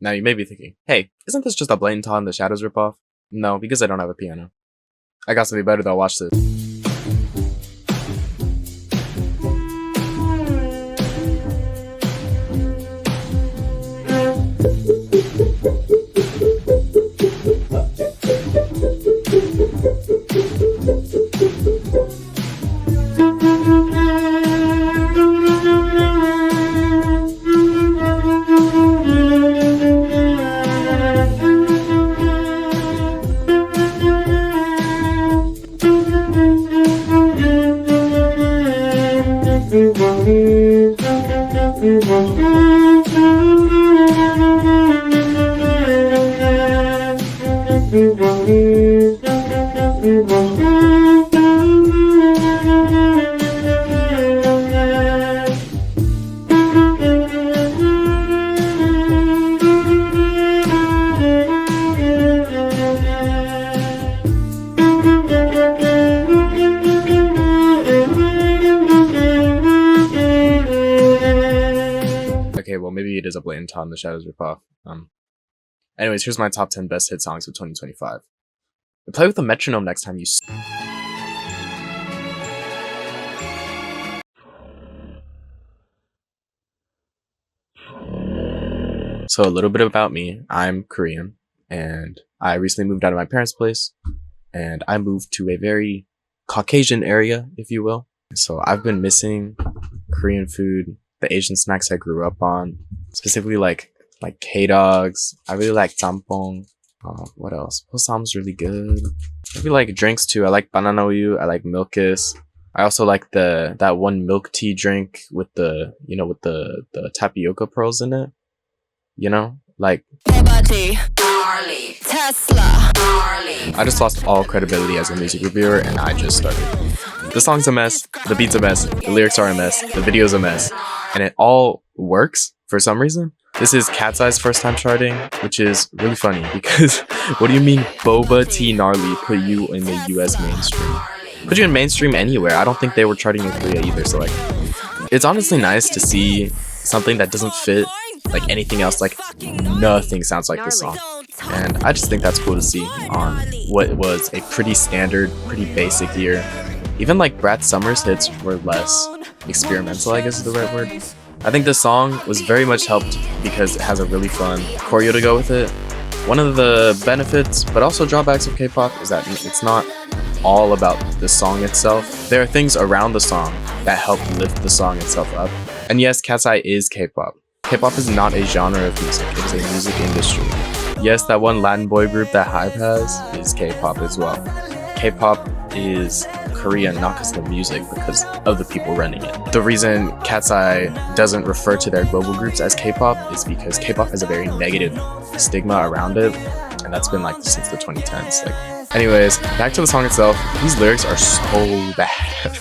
Now you may be thinking, hey, isn't this just a blatant Todd in the Shadows ripoff? No, because I don't have a piano. I got something better though, watch this. Okay, well maybe it is a blatant Todd in the Shadows ripoff. Anyways, here's my top 10 best hit songs of 2025. Play with the metronome next time you So a little bit about me. I'm Korean, and I recently moved out of my parents' place, and I moved to a very Caucasian area, if you will. So I've been missing Korean food, the Asian snacks I grew up on, specifically like K-Dogs. I really like jjampong. What else? Posam's really good. I really like drinks too. I like banana uyu. I like Milkis. I also like that one milk tea drink with the tapioca pearls in it. You know, like Tesla. I just lost all credibility as a music reviewer, and I just started. The song's a mess, the beat's a mess, the lyrics are a mess, the video's a mess, and it all works for some reason. This is Cat's Eye's first time charting, which is really funny because what do you mean Boba Tea Gnarly put you in the US mainstream? Put you in mainstream anywhere. I don't think they were charting in Korea either, so like, it's honestly nice to see something that doesn't fit like anything else. Like nothing sounds like this song, and I just think that's cool to see on what was a pretty standard, pretty basic year. Even like Brat Summer's hits were less experimental, I guess is the right word. I think this song was very much helped because it has a really fun choreo to go with it. One of the benefits, but also drawbacks of K-pop is that it's not all about the song itself. There are things around the song that help lift the song itself up. And yes, Cat's Eye is K-pop. K-pop is not a genre of music, it is a music industry. Yes, that one Latin boy group that Hype has is K-pop as well. K-pop is Korean not because of the music, because of the people running it. The reason Cat's Eye doesn't refer to their global groups as K-pop is because K-pop has a very negative stigma around it, and that's been like since the 2010s. Like, anyways, back to the song itself. These lyrics are so bad.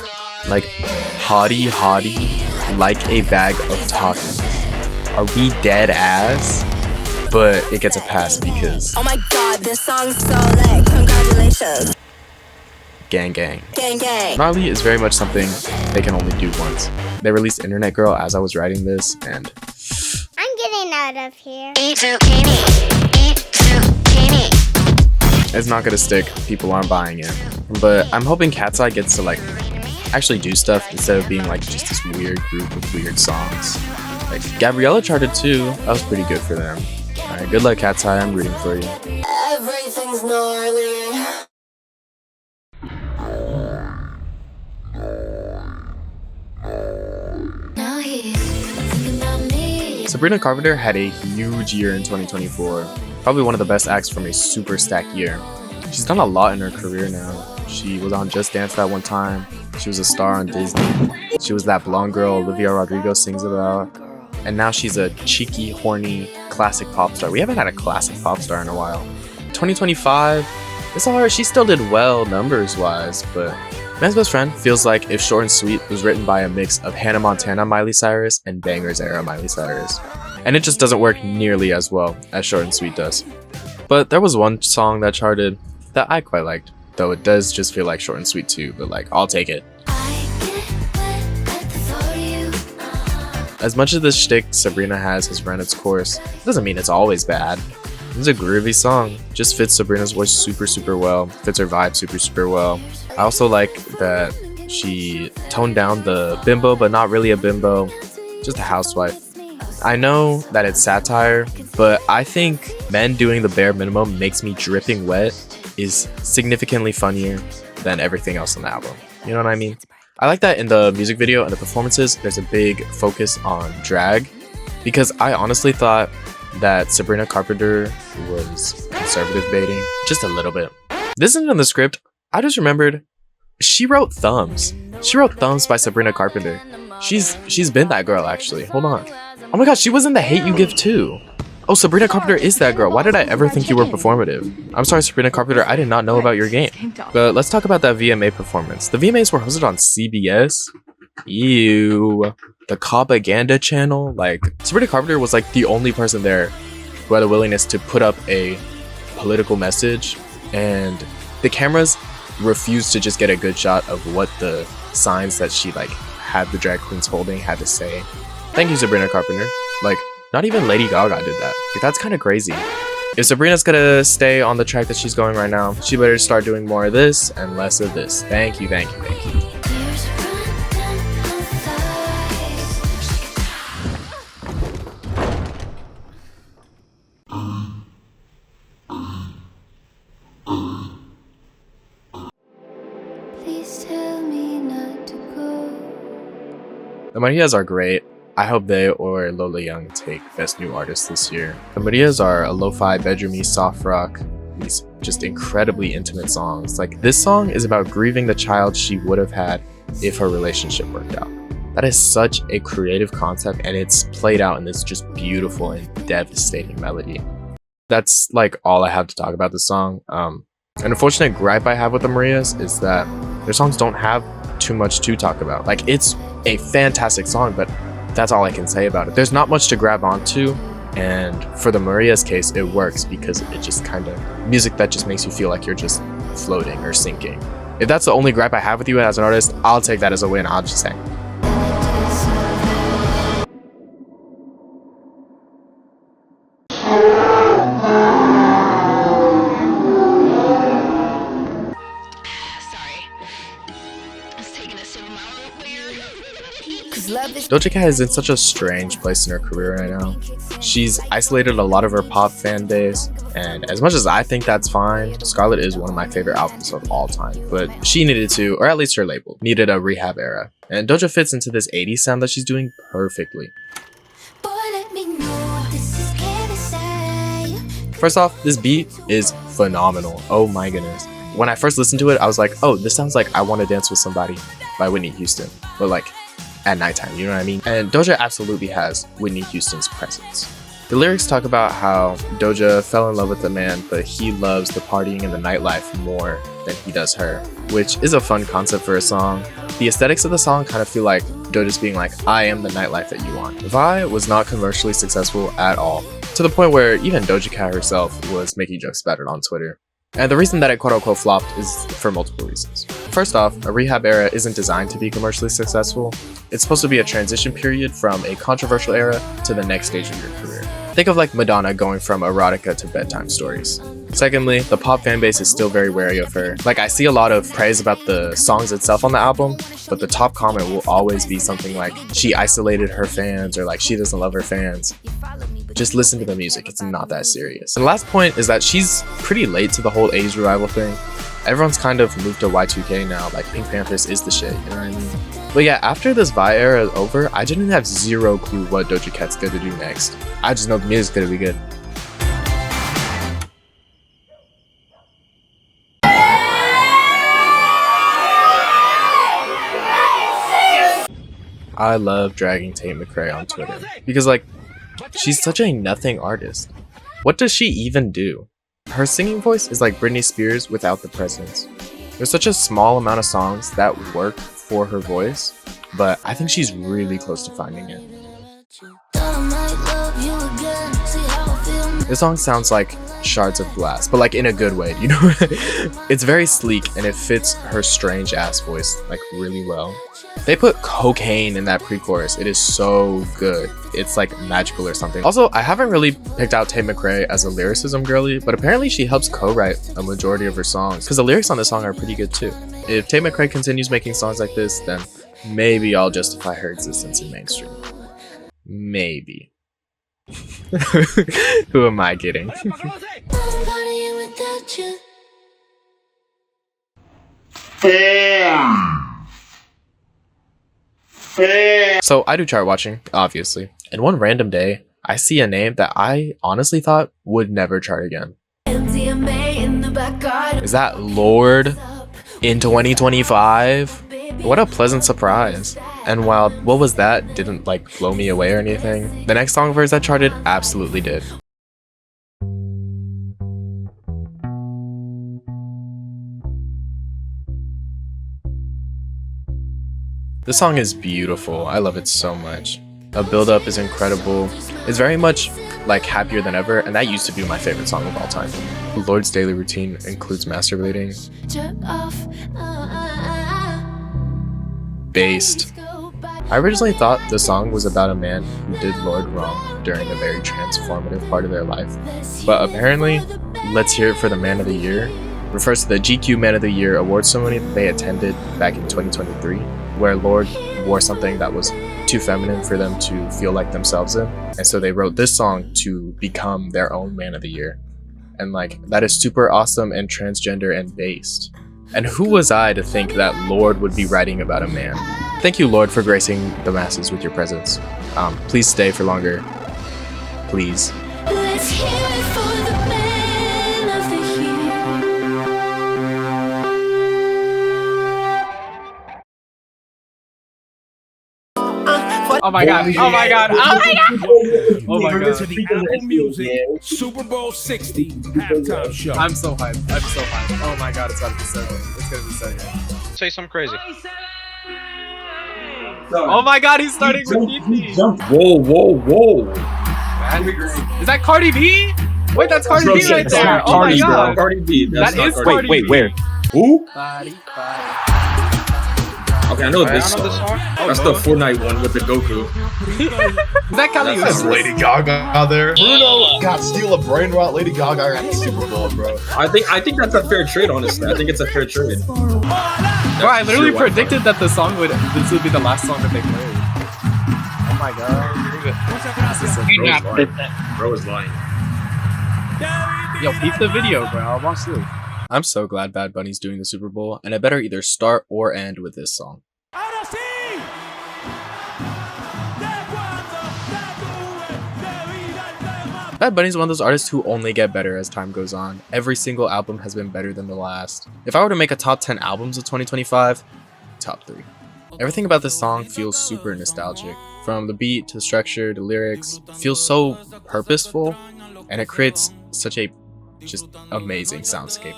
Like, hottie hottie, like a bag of talkies. Are we dead ass? But it gets a pass because Oh my god, this song's so lit. Congratulations. gang gang. Gang gang. Gnarly is very much something they can only do once. They released Internet Girl as I was writing this, and I'm getting out of here. Eat zucchini. Eat zucchini. it's not gonna stick. People aren't buying it. But I'm hoping Cat's Eye gets to like actually do stuff instead of being like just this weird group with weird songs. Like Gabriella charted too. That was pretty good for them. Alright, good luck Cat's Eye. I'm rooting for you. Everything's gnarly. Now he's thinking about me. Sabrina Carpenter had a huge year in 2024. Probably one of the best acts from a super stacked year. She's done a lot in her career now. She was on Just Dance that one time. She was a star on Disney. She was that blonde girl Olivia Rodrigo sings about. And now she's a cheeky, horny, classic pop star. We haven't had a classic pop star in a while. 2025, it's alright. She still did well numbers-wise, but Man's Best Friend feels like if Short and Sweet was written by a mix of Hannah Montana Miley Cyrus and Bangers era Miley Cyrus. And it just doesn't work nearly as well as Short and Sweet does. But there was one song that charted that I quite liked, though it does just feel like Short and Sweet too, but like, I'll take it. As much as the shtick Sabrina has run its course, it doesn't mean it's always bad. It's a groovy song, just fits Sabrina's voice super well, fits her vibe super well. I also like that she toned down the bimbo, but not really a bimbo, just a housewife. I know that it's satire, but I think men doing the bare minimum makes me dripping wet is significantly funnier than everything else on the album. You know what I mean? I like that in the music video and the performances, there's a big focus on drag, because I honestly thought that Sabrina Carpenter was conservative baiting, just a little bit. This isn't in the script, I just remembered she wrote Thumbs. She wrote Thumbs by Sabrina Carpenter. She's been that girl actually. Hold on. Oh my gosh, she was in The Hate U Give too. Oh, Sabrina Carpenter is that girl. Why did I ever think you were performative? I'm sorry, Sabrina Carpenter, I did not know about your game. But let's talk about that VMA performance. The VMAs were hosted on CBS. Ew. The Copaganda channel. Like, Sabrina Carpenter was like the only person there who had the willingness to put up a political message, and the cameras refused to just get a good shot of what the signs that she like had the drag queens holding had to say. Thank you, Sabrina Carpenter. Like, not even Lady Gaga did that. Like, that's kind of crazy. If Sabrina's gonna stay on the track that she's going right now, she better start doing more of this and less of this. Thank you. Tears run down her thighs. Please tell me not to go. The Marias are great. I hope they or Lola Young take Best New Artist this year. The Marias are a lo-fi, bedroomy, soft rock, these just incredibly intimate songs. Like, this song is about grieving the child she would have had if her relationship worked out. That is such a creative concept, and it's played out in this just beautiful and devastating melody. That's like all I have to talk about this song. An unfortunate gripe I have with the Marias is that their songs don't have too much to talk about. Like, it's a fantastic song, but that's all I can say about it. There's not much to grab onto, and for the Maria's case, it works because it just kind of music that just makes you feel like you're just floating or sinking. If that's the only gripe I have with you as an artist, I'll take that as a win. I'll just say. Doja Cat is in such a strange place in her career right now. She's isolated a lot of her pop fan base, and as much as I think that's fine, Scarlet is one of my favorite albums of all time, but she needed to, or at least her label, needed a rehab era. And Doja fits into this 80s sound that she's doing perfectly. Boy, let me know what this is candy say. First off, this beat is phenomenal. Oh my goodness. When I first listened to it, I was like, oh, this sounds like I Want to Dance with Somebody by Whitney Houston, but like at nighttime, you know what I mean? And Doja absolutely has Whitney Houston's presence. The lyrics talk about how Doja fell in love with a man, but he loves the partying and the nightlife more than he does her, which is a fun concept for a song. The aesthetics of the song kind of feel like Doja's being like, I am the nightlife that you want. Vi was not commercially successful at all, to the point where even Doja Cat herself was making jokes about it on Twitter. And the reason that it quote-unquote flopped is for multiple reasons. First off, a rehab era isn't designed to be commercially successful. It's supposed to be a transition period from a controversial era to the next stage of your career. Think of like Madonna going from erotica to bedtime stories. Secondly, the pop fanbase is still very wary of her. Like, I see a lot of praise about the songs itself on the album, but the top comment will always be something like, she isolated her fans, or like, she doesn't love her fans. Just listen to the music, it's not that serious. And the last point is that she's pretty late to the whole 80s revival thing. Everyone's kind of moved to Y2K now, like Pink Panthers is the shit, you know what I mean? But yeah, after this Vi era is over, I didn't have zero clue what Doja Cat's gonna do next. I just know the music's gonna be good. I love dragging Tate McRae on Twitter because, like, she's such a nothing artist. What does she even do? Her singing voice is like Britney Spears without the presence. There's such a small amount of songs that work for her voice, but I think she's really close to finding it. This song sounds like shards of glass, but like in a good way, you know? It's very sleek and it fits her strange ass voice like really well. They put cocaine in that pre-chorus. It is so good. It's like magical or something. Also, I haven't really picked out Tate McRae as a lyricism girly, but apparently she helps co-write a majority of her songs because the lyrics on this song are pretty good too. If Tate McRae continues making songs like this, then maybe I'll justify her existence in mainstream. Maybe. Who am I kidding? So I do chart watching, obviously, and one random day I see a name that I honestly thought would never chart again. Is that Lorde in 2025? What a pleasant surprise. And while What Was That didn't like blow me away or anything, the next song of hers that charted absolutely did. The song is beautiful. I love it so much. The build-up is incredible. It's very much like Happier Than Ever, and that used to be my favorite song of all time. Lorde's daily routine includes masturbating. Based. I originally thought the song was about a man who did Lorde wrong during a very transformative part of their life, but apparently, Let's Hear It for the Man of the Year refers to the GQ Man of the Year award ceremony that they attended back in 2023, where Lorde wore something that was too feminine for them to feel like themselves in, and so they wrote this song to become their own Man of the Year. And like, that is super awesome and transgender and based. And who was I to think that Lorde would be writing about a man? Thank you, Lorde, for gracing the masses with your presence. Please stay for longer. Please. Let's hear it for the man of the Oh my god, oh my god, oh my god! Oh my god. To the Apple Music Super Bowl 60 halftime show. I'm so hyped, I'm so hyped. Oh my god, it's gonna be so good. It's gonna be so good. Say something crazy. Oh my god, he's starting with DP! Whoa, whoa, whoa. Is that Cardi B? Wait, that's Cardi B right there! Oh my god! Cardi B. That is Cardi B. Wait, where? Who? Body. Okay, I know I this don't know song. this song. That's the Fortnite one with the Goku. Is that Kelly? That's Lady Gaga out there. Bruno got steal a brain rot. Lady Gaga at the Super Bowl, bro. I think that's a fair trade, honestly. I think it's a fair trade. Bro, I literally predicted that this would be the last song that they played. Oh my god. This is so cool. Bro is lying. Yo, peep the video, bro. I'll watch this. I'm so glad Bad Bunny's doing the Super Bowl, and it better either start or end with this song. Bad Bunny's one of those artists who only get better as time goes on. Every single album has been better than the last. If I were to make a top 10 albums of 2025, top 3. Everything about this song feels super nostalgic. From the beat to the structure to lyrics, it feels so purposeful, and it creates such a just amazing soundscape.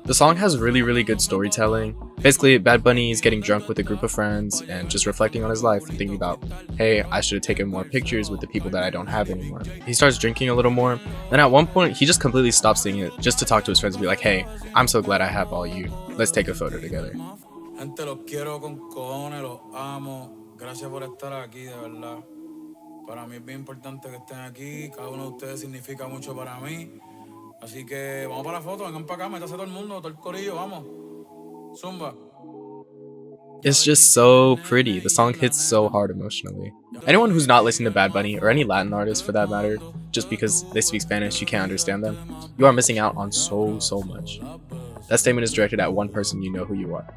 The song has really good storytelling. Basically, Bad Bunny is getting drunk with a group of friends and just reflecting on his life and thinking about, hey, I should have taken more pictures with the people that I don't have anymore. He starts drinking a little more. Then at one point, he just completely stops singing it just to talk to his friends and be like, hey, I'm so glad I have all you. Let's take a photo together. Gente, los quiero con cojones, los amo. Gracias por estar aquí, de verdad. Para mí es bien importante que estén aquí. Cada uno de ustedes significa mucho para mí. Así que vamos para la foto, vengan para acá, métase todo el mundo, todo el corillo, vamos. Zumba. It's just so pretty. The song hits so hard emotionally. Anyone who's not listening to Bad Bunny, or any Latin artist for that matter, just because they speak Spanish, you can't understand them, you are missing out on so much. That statement is directed at one person you know who you are.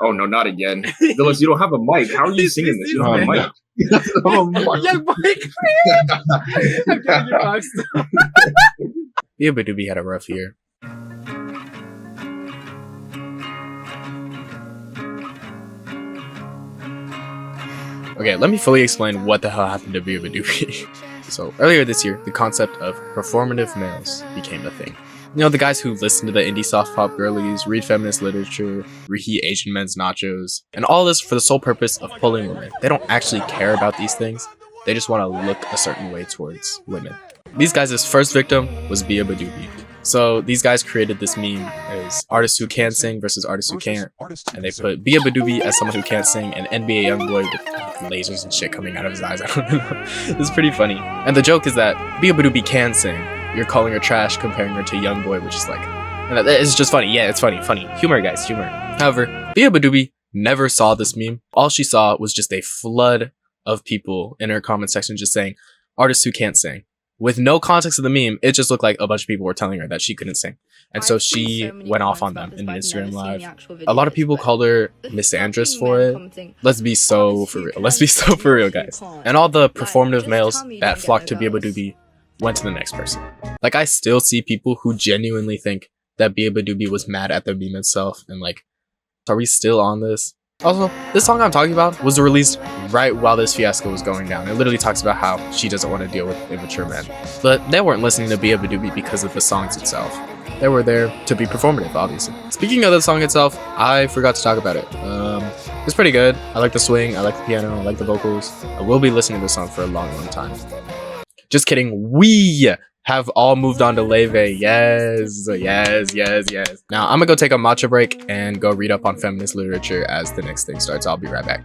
Oh no, not again. Dillis, you don't have a mic. How are you singing this? You don't have a mic. Young Mike! I'm getting your vibes still. Biba Doobie had a rough year. Okay, let me fully explain what the hell happened to Biba Doobie. So earlier this year, the concept of performative males became a thing. You know, the guys who listen to the indie soft pop girlies, read feminist literature, reheat Asian men's nachos, and all this for the sole purpose of pulling women. They don't actually care about these things. They just want to look a certain way towards women. These guys' first victim was Bia Badoobie. So these guys created this meme as artists who can sing versus artists who can't. And they put Bia Badoobie as someone who can't sing and NBA Youngboy with lasers and shit coming out of his eyes. I don't know. It's pretty funny. And the joke is that Bia Badoobie can sing. You're calling her trash, comparing her to Youngboy, which is like, it's just funny. Yeah, it's funny. Humor, guys, humor. However, Bia Badoobie never saw this meme. All she saw was just a flood of people in her comment section just saying, artists who can't sing. With no context of the meme, it just looked like a bunch of people were telling her that she couldn't sing. And so she went off on them in an Instagram live. A lot of people called her misandrous for it. Let's be so for real. Let's be so for real, guys. And all the performative males that flocked to Bia Badoobie went to the next person. Like, I still see people who genuinely think that Bia Badoobie was mad at the meme itself. And like, are we still on this? Also, this song I'm talking about was released right while this fiasco was going down. It literally talks about how she doesn't want to deal with immature men. But they weren't listening to Bia Badoobie because of the songs itself. They were there to be performative, obviously. Speaking of the song itself, I forgot to talk about it. It's pretty good. I like the swing, I like the piano, I like the vocals. I will be listening to this song for a long time. Just kidding. We have all moved on to Leve. Yes. Now, I'm gonna go take a matcha break and go read up on feminist literature as the next thing starts. I'll be right back.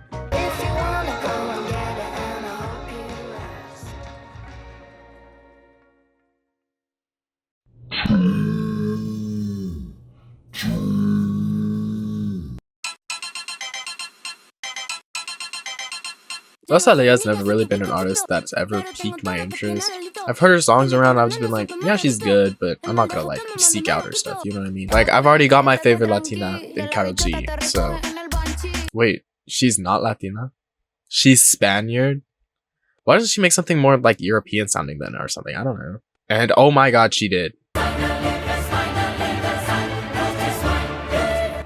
Rosalia has never really been an artist that's ever piqued my interest. I've heard her songs around, I've just been like, yeah, she's good, but I'm not gonna like seek out her stuff, you know what I mean? Like, I've already got my favorite Latina in Karol G, so... Wait, she's not Latina? She's Spaniard? Why doesn't she make something more like European sounding then or something? I don't know. And oh my god, she did.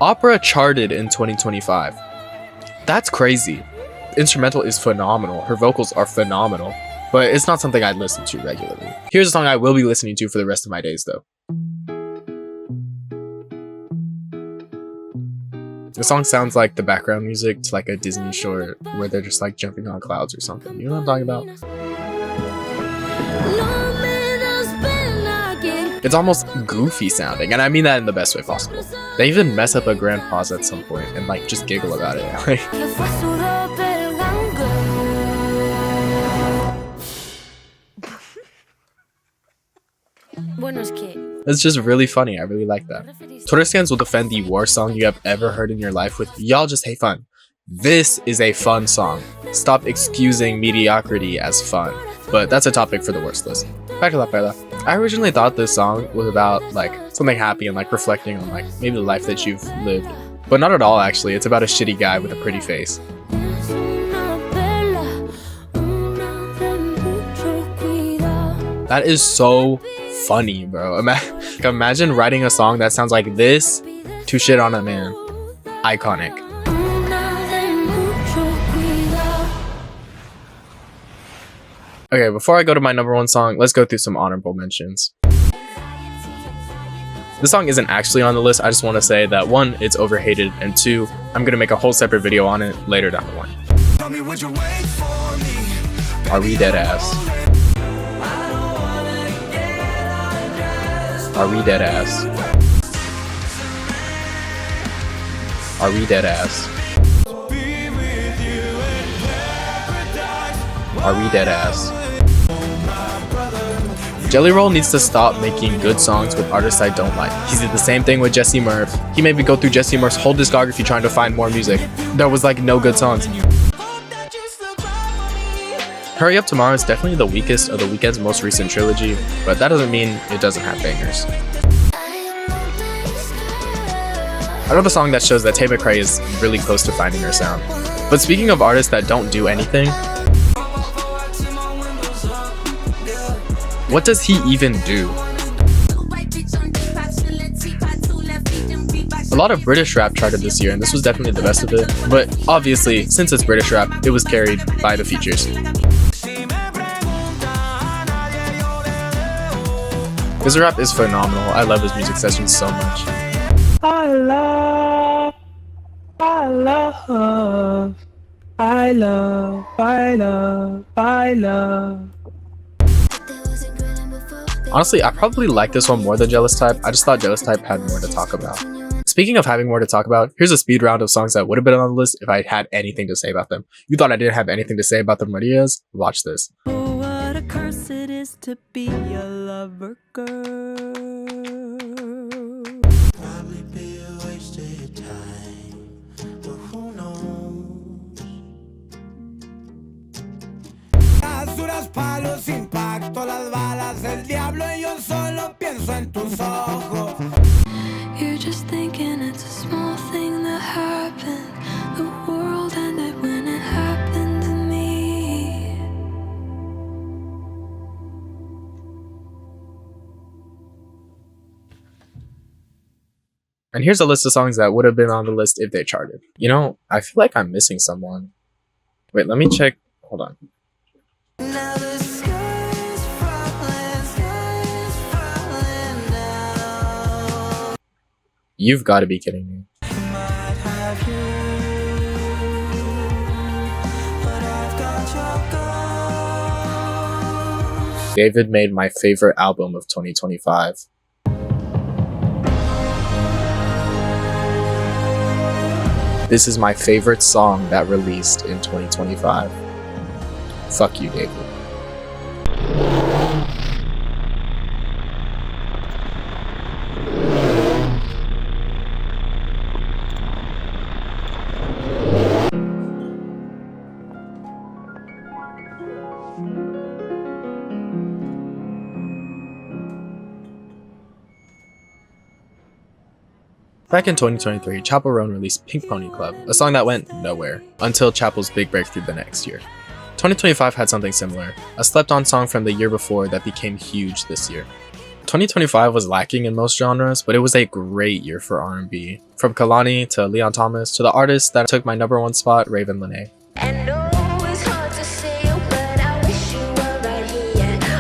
Opera charted in 2025. That's crazy. Instrumental is phenomenal. Her vocals are phenomenal, but it's not something I'd listen to regularly. Here's a song I will be listening to for the rest of my days, though. The song sounds like the background music to like a Disney short where they're just like jumping on clouds or something. You know what I'm talking about? It's almost goofy sounding, and I mean that in the best way possible. They even mess up a grand pause at some point and like just giggle about it. It's just really funny. I really like that. Twitter scans will defend the worst song you have ever heard in your life with y'all just hate fun. This is a fun song. Stop excusing mediocrity as fun. But that's a topic for the worst list. Back to La Perla. I originally thought this song was about like something happy and like reflecting on like maybe the life that you've lived. But not at all, actually. It's about a shitty guy with a pretty face. That is so funny, bro. Imagine writing a song that sounds like this to shit on a man. Iconic. Okay, before I go to my number one song, let's go through some honorable mentions. This song isn't actually on the list. I just want to say that 1, it's overhated, and 2, I'm gonna make a whole separate video on it later down the line. Are we dead ass? Are we dead ass? Are we dead ass? Are we dead ass? Jelly Roll needs to stop making good songs with artists I don't like. He did the same thing with Jesse Murph. He made me go through Jesse Murph's whole discography trying to find more music. There was like no good songs. Hurry Up Tomorrow is definitely the weakest of The Weeknd's most recent trilogy, but that doesn't mean it doesn't have bangers. Another song that shows that Tay McRae is really close to finding her sound. But speaking of artists that don't do anything, what does he even do? A lot of British rap charted this year, and this was definitely the best of it. But obviously, since it's British rap, it was carried by the features. Because rap is phenomenal. I love his music sessions so much. I love, I love, I love, I love, I love. Honestly, I probably like this one more than Jealous Type. I just thought Jealous Type had more to talk about. Speaking of having more to talk about, here's a speed round of songs that would have been on the list if I had anything to say about them. You thought I didn't have anything to say about the Marias? Watch this. Oh, what a curse it is to be a lover girl. Probably be a waste of your time, but who knows? Las duras palos, impacto, las balas, el diablo y yo solo pienso en tus ojos. You're just thinking it's a small thing that happened. The world ended when it happened to me. And here's a list of songs that would have been on the list if they charted. You know, I feel like I'm missing someone. Wait, let me check. Hold on. Now the sky's falling down. You've got to be kidding me. Might have you, but I've got your ghost. David made my favorite album of 2025. This is my favorite song that released in 2025. Fuck you, David. Back in 2023, Chappell Roan released Pink Pony Club, a song that went nowhere, until Chappell's big breakthrough the next year. 2025 had something similar, a slept-on song from the year before that became huge this year. 2025 was lacking in most genres, but it was a great year for R&B. From Kalani to Leon Thomas to the artist that took my #1 spot, Raven Lenae.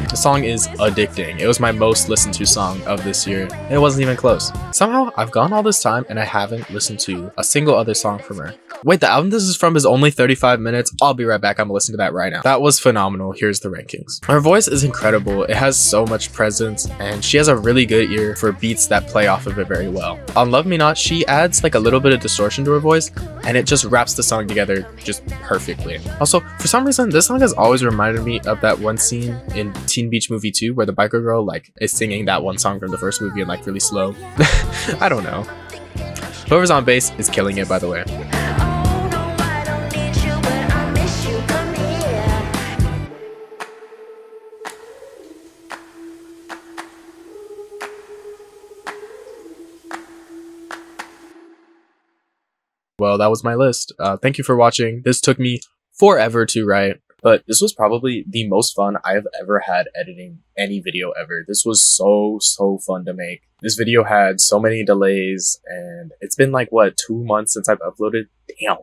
The song is addicting. It was my most listened to song of this year. It wasn't even close. Somehow, I've gone all this time and I haven't listened to a single other song from her. Wait, the album this is from is only 35 minutes? I'll be right back. I'm gonna listen to that right now. That was phenomenal. Here's the rankings. Her voice is incredible. It has so much presence and she has a really good ear for beats that play off of it very well. On Love Me Not, she adds like a little bit of distortion to her voice and it just wraps the song together just perfectly. Also, for some reason, this song has always reminded me of that one scene in Teen Beach Movie 2 where the biker girl like is singing that one song from the first movie and like really slow. I don't know. Whoever's on bass is killing it, by the way. Well, that was my list. Thank you for watching. This took me forever to write, but this was probably the most fun I've ever had editing any video ever. This was so fun to make. This video had so many delays and it's been like, what, 2 months since I've uploaded? Damn.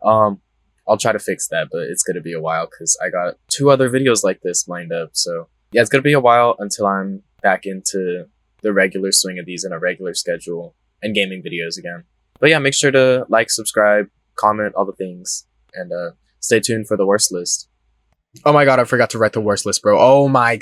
I'll try to fix that, but it's gonna be a while because I got 2 other videos like this lined up. So yeah, it's gonna be a while until I'm back into the regular swing of these in a regular schedule and gaming videos again. But yeah, make sure to like, subscribe, comment, all the things, and stay tuned for the worst list. Oh my god, I forgot to write the worst list, bro. Oh my